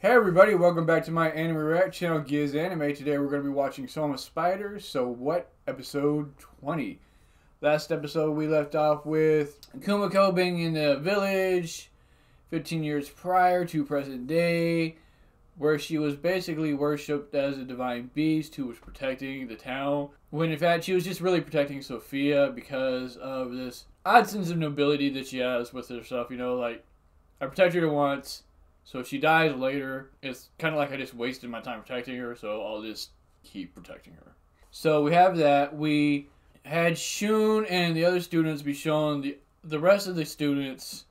Hey everybody, welcome back to my anime react channel, Guile's Anime. Today we're going to be watching Soma Spiders. So what? Episode 20. Last episode we left off with Kumoko being in the village 15 years prior to present day, where she was basically worshipped as a divine beast who was protecting the town, when in fact she was just really protecting Sophia because of this odd sense of nobility that she has with herself. You know, like, I protected her once, so if she dies later, it's kind of like I just wasted my time protecting her, so I'll just keep protecting her. So we have that. We had Shun and the other students be shown the rest of the students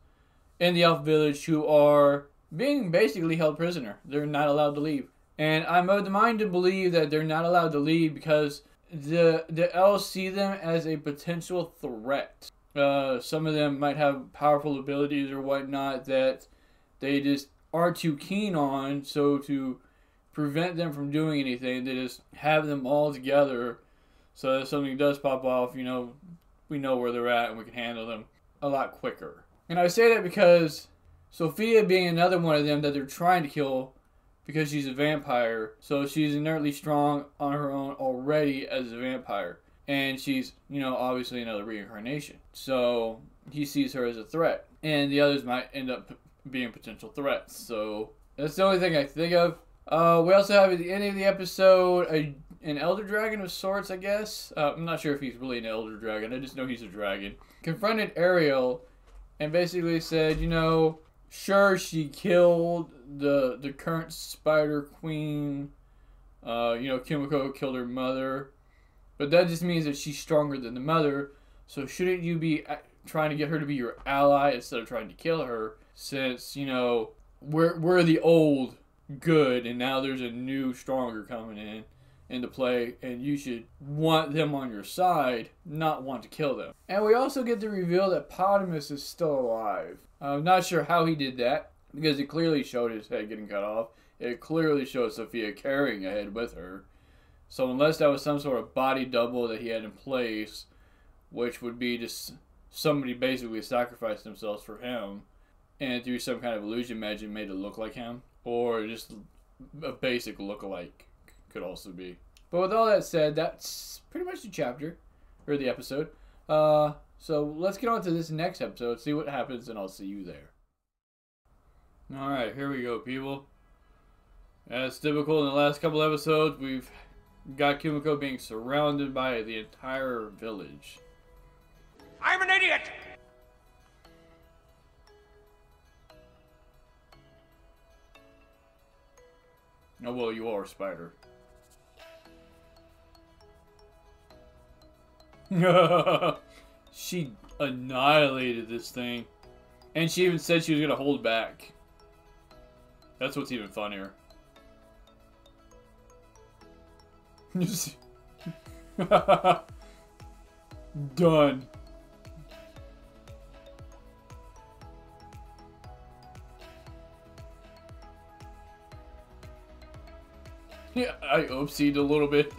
in the elf village who are being basically held prisoner. They're not allowed to leave. And I'm of the mind to believe that they're not allowed to leave because the elves see them as a potential threat. Some of them might have powerful abilities or whatnot that they just are too keen on, so to prevent them from doing anything, they just have them all together so that if something does pop off, you know, we know where they're at and we can handle them a lot quicker. And I say that because Sophia being another one of them that they're trying to kill because she's a vampire, so she's inertly strong on her own already as a vampire. And she's, you know, obviously another reincarnation. So he sees her as a threat. And the others might end up being potential threats. So that's the only thing I think of. We also have at the end of the episode an elder dragon of sorts, I guess. I'm not sure if he's really an elder dragon. I just know he's a dragon. Confronted Ariel and basically said, you know, sure, she killed the current spider queen. You know, Kumoko killed her mother. But that just means that she's stronger than the mother. So shouldn't you be trying to get her to be your ally instead of trying to kill her? Since, you know, we're the old good and now there's a new stronger coming into play, and you should want them on your side, not want to kill them. And we also get the reveal that Filimos is still alive. I'm not sure how he did that, because it clearly showed his head getting cut off. It clearly showed Sophia carrying a head with her. So unless that was some sort of body double that he had in place, which would be just somebody basically sacrificed themselves for him, and through some kind of illusion magic made it look like him, or just a basic look-alike could also be. But with all that said, that's pretty much the chapter, or the episode. So let's get on to this next episode, see what happens, and I'll see you there. Alright, here we go, people. As typical in the last couple episodes, we've got Kumoko being surrounded by the entire village. I'm an idiot! Oh, well, you are a spider. She annihilated this thing. And she even said she was going to hold back. That's what's even funnier. Done. Yeah, I oopsied a little bit.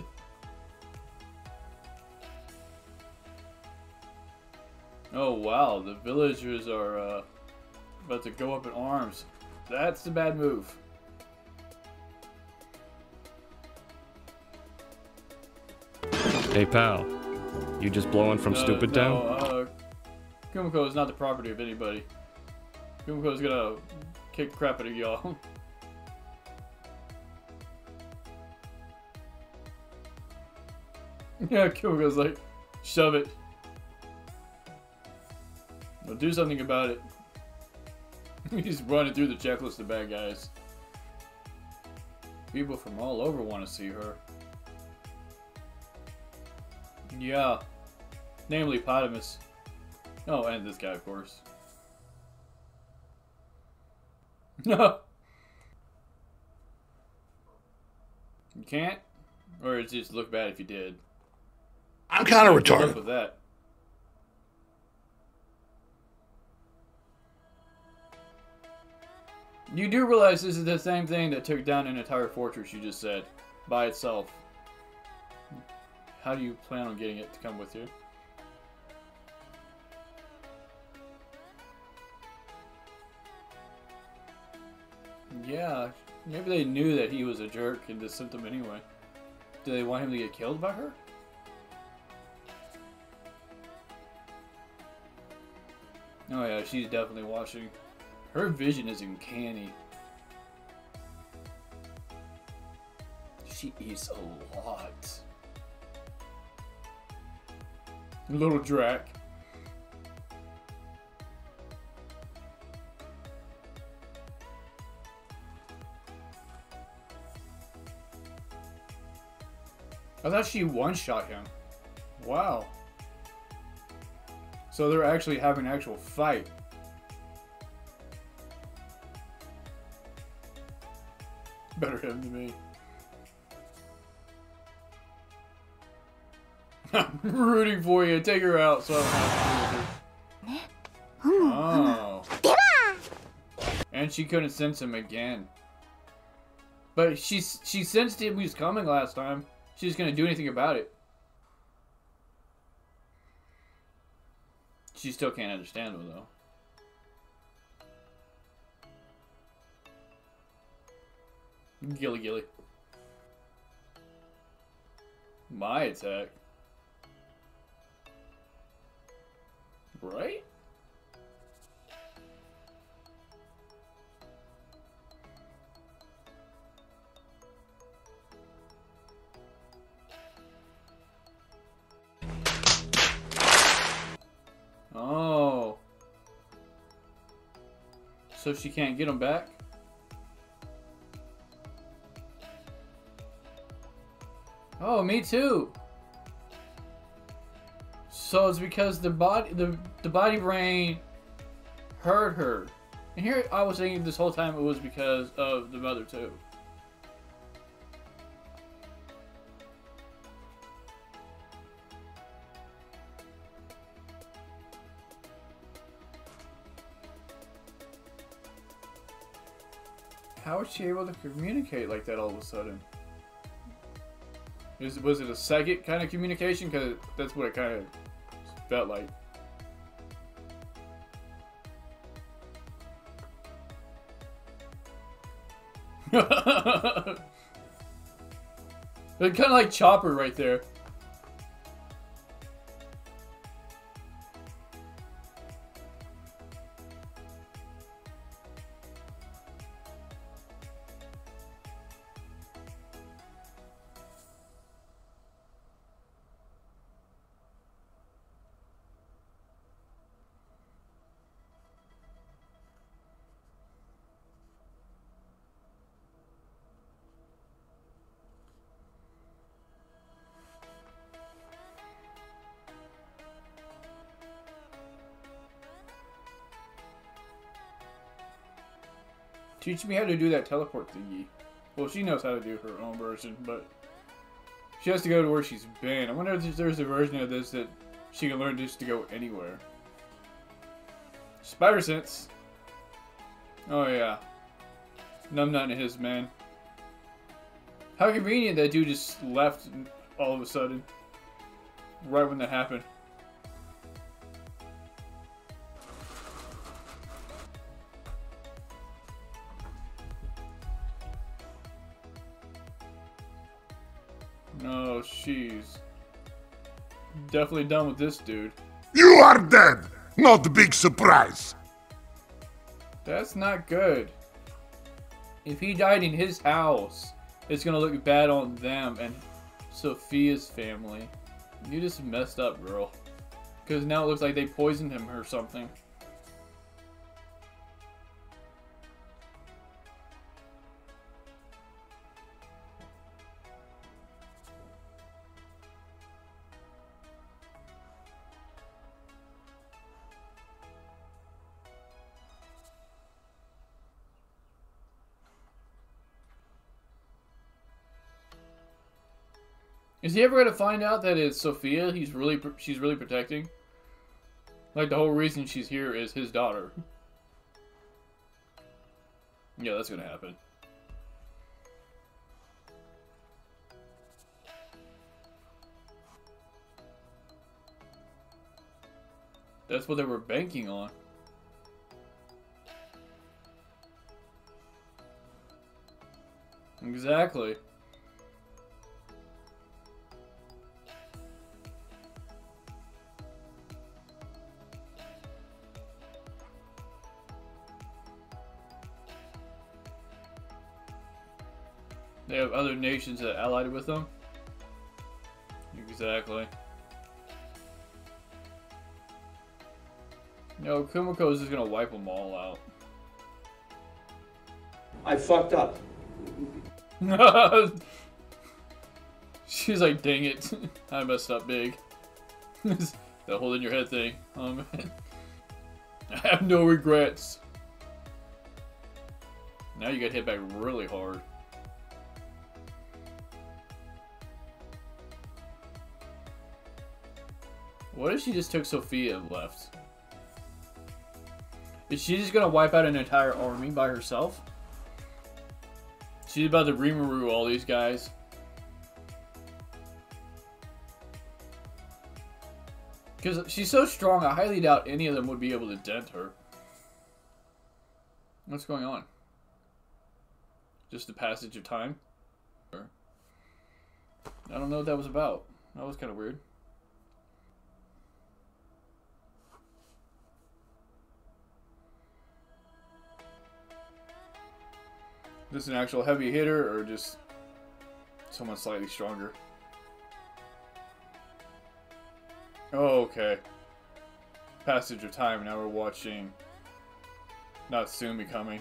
Oh wow, the villagers are about to go up in arms. That's the bad move. Hey pal, you just blowing from stupid town? No, Kumoko is not the property of anybody. Kumoko is gonna kick crap out of y'all. Yeah, Kumoko's like, shove it. Well, do something about it. He's running through the checklist of bad guys. People from all over want to see her. Yeah. Namely Filimos. Oh, and this guy, of course. No. You can't? Or it just look bad if you did? I'm kind of Good luck retarded. with that. You do realize this is the same thing that took down an entire fortress, you just said, by itself. How do you plan on getting it to come with you? Yeah, Maybe they knew that he was a jerk and just sent him anyway. Do they want him to get killed by her? Oh yeah, she's definitely watching. Her vision is uncanny. She eats a lot. Little Drac. I thought she one-shot him. Wow. So they're actually having an actual fight. Better him than me. I'm rooting for you. Take her out so I don't have to do with her. Oh. And she couldn't sense him again. But she sensed him. He was coming last time. She's gonna do anything about it. She still can't understand him though. Guile. My attack. Right? Oh. So she can't get him back? Oh, me too. So it's because the body brain hurt her. And here I was thinking this whole time it was because of the mother too. How was she able to communicate like that all of a sudden? Was it a psychic kind of communication? Because that's what it kind of felt like. They're kind of like Chopper right there. Teach me how to do that teleport thingy. Well, she knows how to do her own version, but she has to go to where she's been. I wonder if there's a version of this that she can learn just to go anywhere. Spider sense. Oh yeah. Numbnut and his man. How convenient that dude just left all of a sudden. Right when that happened. No, she's definitely done with this dude. You are dead! Not a big surprise! That's not good. If he died in his house, it's gonna look bad on them and Sophia's family. You just messed up, girl. Because now it looks like they poisoned him or something. Is he ever going to find out that it's Sophia she's really protecting? Like, the whole reason she's here is his daughter. Yeah, that's going to happen. That's what they were banking on. Exactly. They have other nations that allied with them. Exactly. No, Kumoko is just gonna wipe them all out. I fucked up. She's like, dang it. I messed up big. That hole in your head thing. Oh man. I have no regrets. Now you got hit back really hard. What if she just took Sophia and left? Is she just gonna wipe out an entire army by herself? She's about to Rimuru all these guys. Because she's so strong, I highly doubt any of them would be able to dent her. What's going on? Just the passage of time? I don't know what that was about. That was kind of weird. Is this an actual heavy hitter or just someone slightly stronger? Oh, okay. Passage of time. Now we're watching Natsumi coming.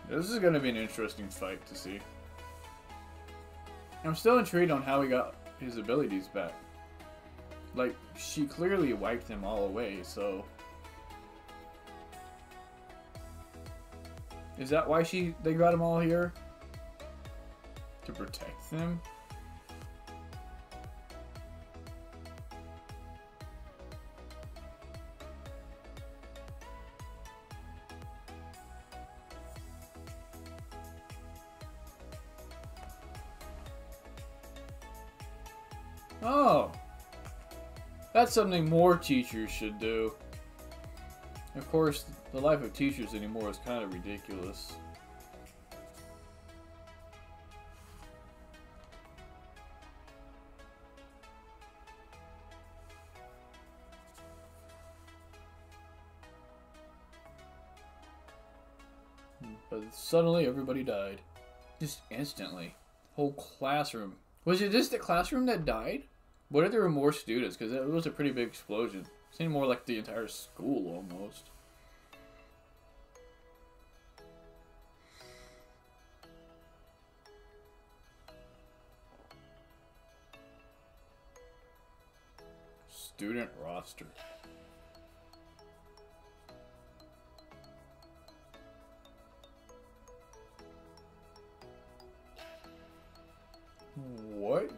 This is going to be an interesting fight to see. I'm still intrigued on how he got his abilities back. Like, she clearly wiped them all away, so... Is that why they got them all here? To protect them? Oh! That's something more teachers should do. Of course, the life of teachers anymore is kind of ridiculous. But suddenly everybody died. Just instantly. Whole classroom. Was it just the classroom that died? What if there were more students? Because it was a pretty big explosion. It seemed more like the entire school almost. Student roster. What?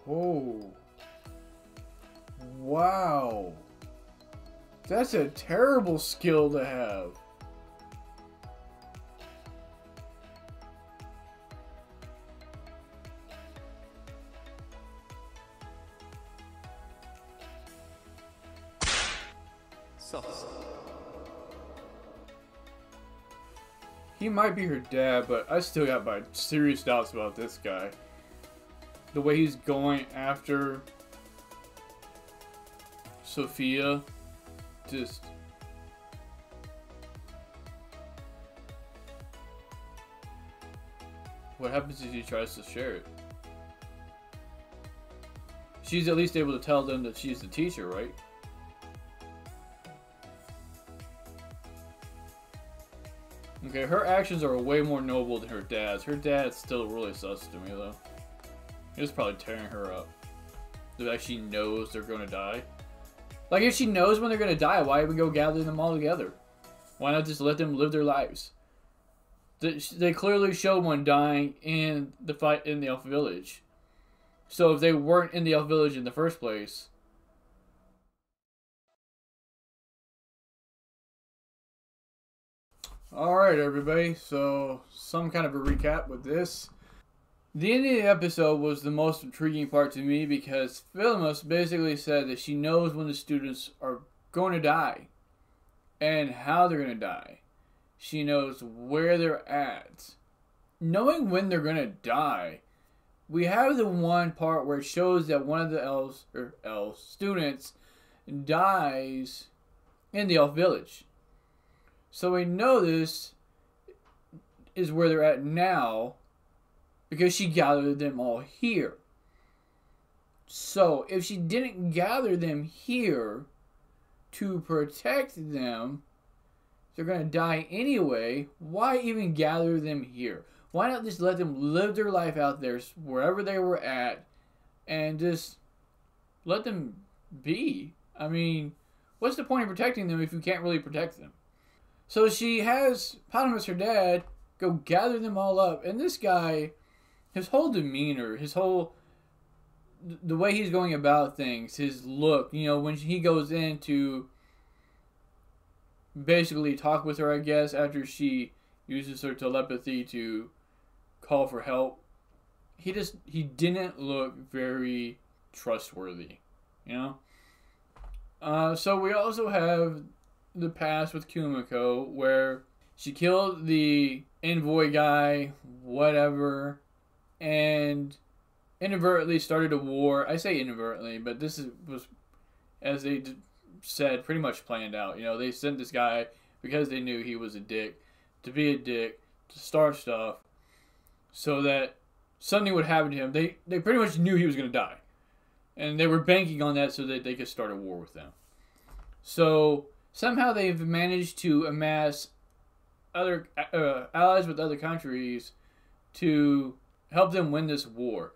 Oh. Wow. That's a terrible skill to have. He might be her dad, but I still got my serious doubts about this guy. The way he's going after Sophia, just... What happens if he tries to share it? She's at least able to tell them that she's the teacher, right? Okay, her actions are way more noble than her dad's. Her dad's still really sus to me, though. He's probably tearing her up. The fact she knows they're going to die. Like, if she knows when they're going to die, why even go gather them all together? Why not just let them live their lives? They clearly showed one dying in the fight in the Elf Village. So if they weren't in the Elf Village in the first place... Alright everybody, so some kind of a recap with this. The end of the episode was the most intriguing part to me because Filimos basically said that she knows when the students are going to die and how they're going to die. She knows where they're at. Knowing when they're going to die, we have the one part where it shows that one of the elves students dies in the elf village. So we know this is where they're at now because she gathered them all here. So if she didn't gather them here to protect them, they're going to die anyway. Why even gather them here? Why not just let them live their life out there wherever they were at and just let them be? I mean, what's the point of protecting them if you can't really protect them? So she has Filimos, her dad, go gather them all up. And this guy, his whole demeanor, the way he's going about things, his look, you know, when he goes in to basically talk with her, I guess, after she uses her telepathy to call for help, he didn't look very trustworthy, you know? So we also have the past with Kumoko, where she killed the envoy guy, whatever, and inadvertently started a war. I say inadvertently, but this was, as they said, pretty much planned out. You know, they sent this guy because they knew he was a dick, to be a dick, to start stuff, so that something would happen to him. They pretty much knew he was going to die. And they were banking on that so that they could start a war with them. So somehow they've managed to amass other allies with other countries to help them win this war.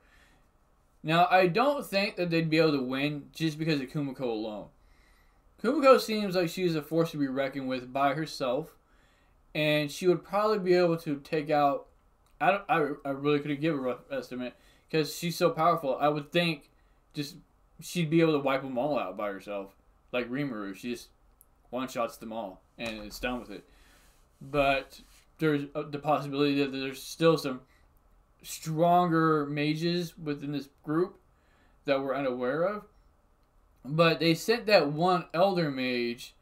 Now, I don't think that they'd be able to win just because of Kumoko alone. Kumoko seems like she's a force to be reckoned with by herself, and she would probably be able to take out, I really couldn't give a rough estimate, because she's so powerful. I would think just she'd be able to wipe them all out by herself. Like Rimuru, she just one-shots them all, and it's done with it. But there's the possibility that there's still some stronger mages within this group that we're unaware of. But they sent that one elder mage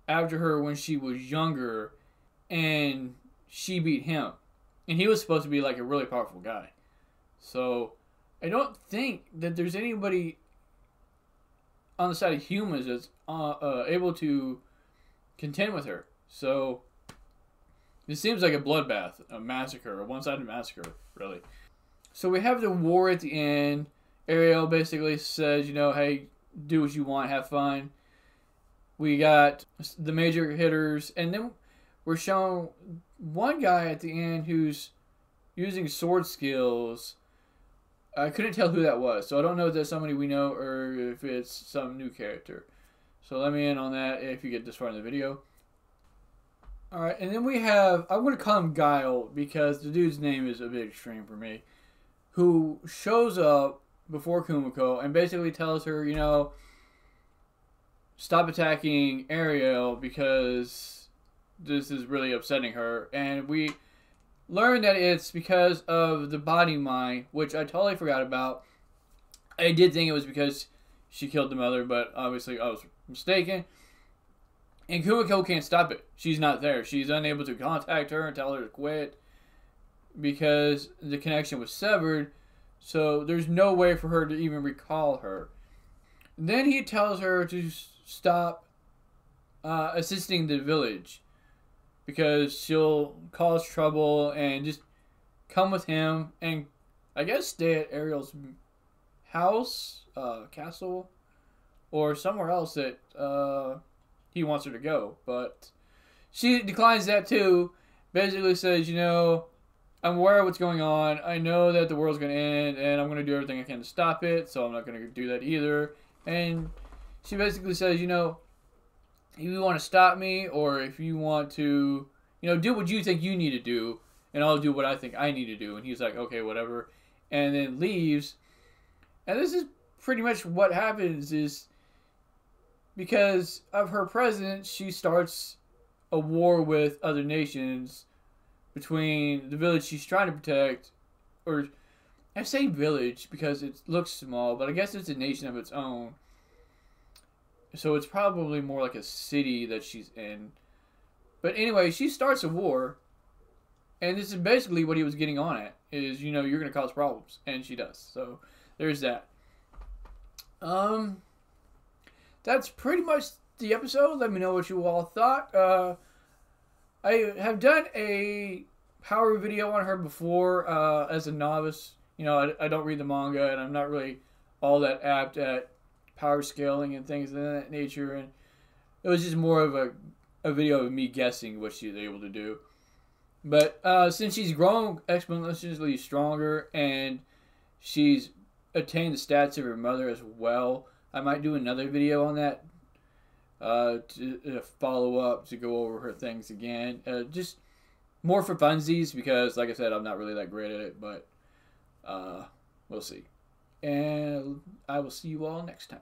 after her when she was younger, and she beat him. And he was supposed to be like a really powerful guy. So I don't think that there's anybody on the side of humans that's able to contend with her. So it seems like a bloodbath, a massacre, a one-sided massacre, really. So we have the war at the end. Ariel basically says, you know, hey, do what you want, have fun. We got the major hitters, and then we're shown one guy at the end who's using sword skills. I couldn't tell who that was, so I don't know if that's somebody we know or if it's some new character. So let me in on that if you get this far in the video. Alright, and then we have, I'm going to call him Guile because the dude's name is a bit extreme for me, who shows up before Kumoko and basically tells her, you know, stop attacking Ariel because this is really upsetting her. And we learn that it's because of the body mind, which I totally forgot about. I did think it was because she killed the mother, but obviously I was mistaken. And Kumoko can't stop it. She's not there. She's unable to contact her and tell her to quit because the connection was severed. So there's no way for her to even recall her. Then he tells her to stop assisting the village because she'll cause trouble and just come with him and I guess stay at Ariel's house, castle, or somewhere else that he wants her to go. But she declines that too. Basically says, you know, I'm aware of what's going on. I know that the world's going to end and I'm going to do everything I can to stop it. So I'm not going to do that either. And she basically says, you know, if you want to stop me or if you want to, you know, do what you think you need to do and I'll do what I think I need to do. And he's like, okay, whatever. And then leaves. And this is pretty much what happens is because of her presence, she starts a war with other nations between the village she's trying to protect, or I say village because it looks small, but I guess it's a nation of its own. So it's probably more like a city that she's in. But anyway, she starts a war. And this is basically what he was getting on at. Is, you know, you're going to cause problems. And she does. So there's that. That's pretty much the episode. Let me know what you all thought. I have done a power video on her before as a novice. You know, I don't read the manga, and I'm not really all that apt at power scaling and things of that nature. And it was just more of a video of me guessing what she's able to do. But since she's grown exponentially stronger and she's attained the stats of her mother as well, I might do another video on that to follow up, to go over her things again. Just more for funsies because, like I said, I'm not really that great at it, but we'll see. And I will see you all next time.